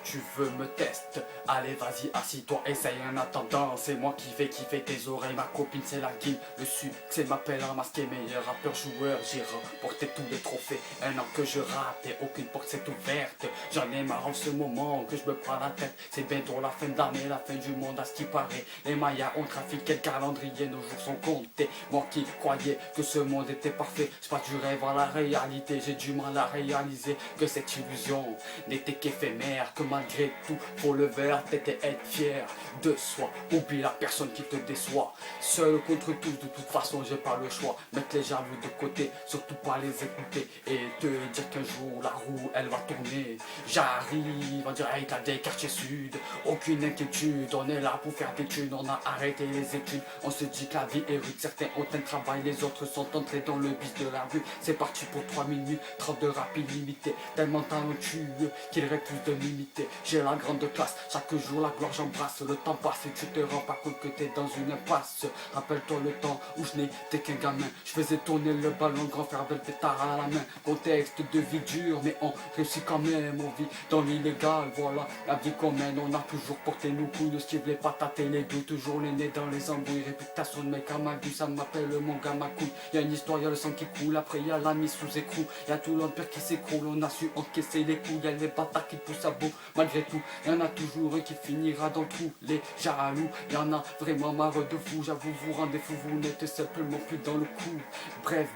tu veux me tester. Allez vas-y assis-toi, essaye en attendant. C'est moi qui vais kiffer tes oreilles, ma copine c'est la guine. Le succès m'appelle un masqué, meilleur rappeur joueur. J'ai remporté tous les trophées, un an que je rate et aucune porte s'est ouverte. J'en ai marre en ce moment que je me prends la tête. C'est bientôt la fin d'année, la fin du monde à ce qui paraît. Les Mayas ont trafiqué le calendrier, nos jours sont comptés. Moi qui croyais que ce monde était parfait, je passe du rêve à la réalité. J'ai du mal à réaliser que cette illusion n'était qu'éphémère, que malgré tout faut le faire, t'étais être fier de soi. Oublie la personne qui te déçoit. Seul contre tous, de toute façon j'ai pas le choix. Mettre les jaloux de côté, surtout pas les écouter. Et te dire qu'un jour la roue elle va tourner. J'arrive en direct à des quartiers sud. Aucune inquiétude, on est là pour faire des thunes. On a arrêté les études, on se dit que la vie est rude. Certains ont un travail, les autres sont entrés dans le bis de la rue. C'est parti pour 3 minutes, 30 de rap illimité. Tellement talentueux qu'il refuse de m'imiter. J'ai la grande classe, chaque jour la gloire j'embrasse. Le temps passe et tu te rends pas compte que t'es dans une impasse. Rappelle-toi le temps où je n'étais qu'un gamin. Je faisais tourner le ballon, grand frère belle pétard à la main. Contexte de vie dur, mais on réussit quand même. On vit dans l'illégal, voilà la vie qu'on mène. On a toujours porté nos couilles, le style, les patates et les deux. Toujours les nez dans les embrouilles, réputation de mec à ma gueule. Ça m'appelle mon gars ma couille. Y'a une histoire, y'a le sang qui coule. Après y'a la mise sous écrou. Y'a tout l'empire qui s'écroule. On a su encaisser les coups. Y'a les bâtards qui poussent à bout. Malgré tout, y'en a toujours un qui finira dans le trou. Les jaloux, y'en a vraiment marre de vous. J'avoue, vous rendez fou, vous n'êtes simplement plus dans le coup. Bref,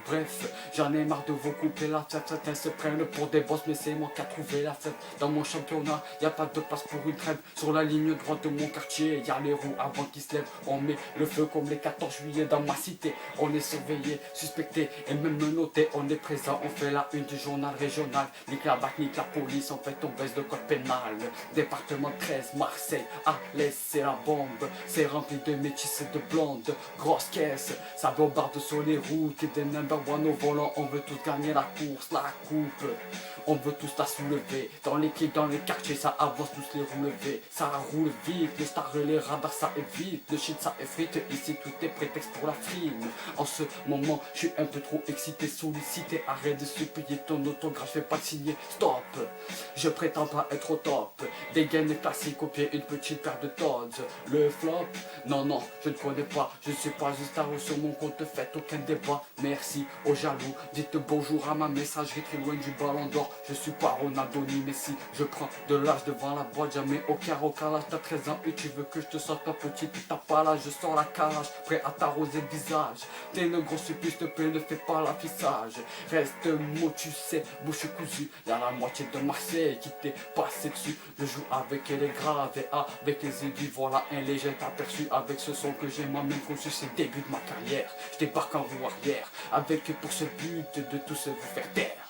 j'en ai marre de vos coupes. Et la tête, certains se prennent pour des boss, mais c'est moi qui a trouvé la fête. Dans mon championnat, y'a pas de place pour une trêve. Sur la ligne droite de mon quartier, y'a les roues avant qu'ils se lèvent. On met le feu comme les 14 juillet dans ma cité. On est surveillé, suspecté et même noté. On est présent, on fait la une du journal régional. Nique la BAC, nique la police, en fait on baisse le code pénal. Département 13, Marseille, à l'est c'est la bombe. C'est rempli de métis et de blondes. Grosse caisse, ça bombarde sur les routes. Et des number one au volant, on veut tous gagner la course, la coupe. On veut tous la soulever. Dans l'équipe, dans les quartiers, ça avance tous les roues levées. Ça roule vite, les stars et les radars ça évite. Le shit ça effrite, ici tout est prétexte pour la frime. En ce moment, je suis un peu trop excité, sollicité. Arrête de supplier ton autographe, fais pas le signer. Stop, je prétends pas être au top. Des gaines classiques au pied, une petite paire de Todds. Le flop, non, je ne connais pas. Je ne suis pas une star sur mon compte, faites aucun débat. Merci aux jaloux, dites bonjour à ma messagerie très loin du ballon d'or. Je suis pas Ronaldo ni Messi, je prends de l'âge devant la boîte, jamais au carrelage. T'as 13 ans et tu veux que je te sorte pas petit, puis t'as pas l'âge, je sors la calage, prêt à t'arroser le visage. T'es une grosse piste, te plaît, ne fais pas l'affichage. Reste mot, tu sais, bouche cousue. Y'a la moitié de Marseille qui t'est passé dessus. Je joue avec les graves et avec les aiguilles, voilà un léger aperçu. Avec ce son que j'ai moi-même conçu, c'est le début de ma carrière. Je débarque en roue arrière, avec pour ce but de tous vous faire taire.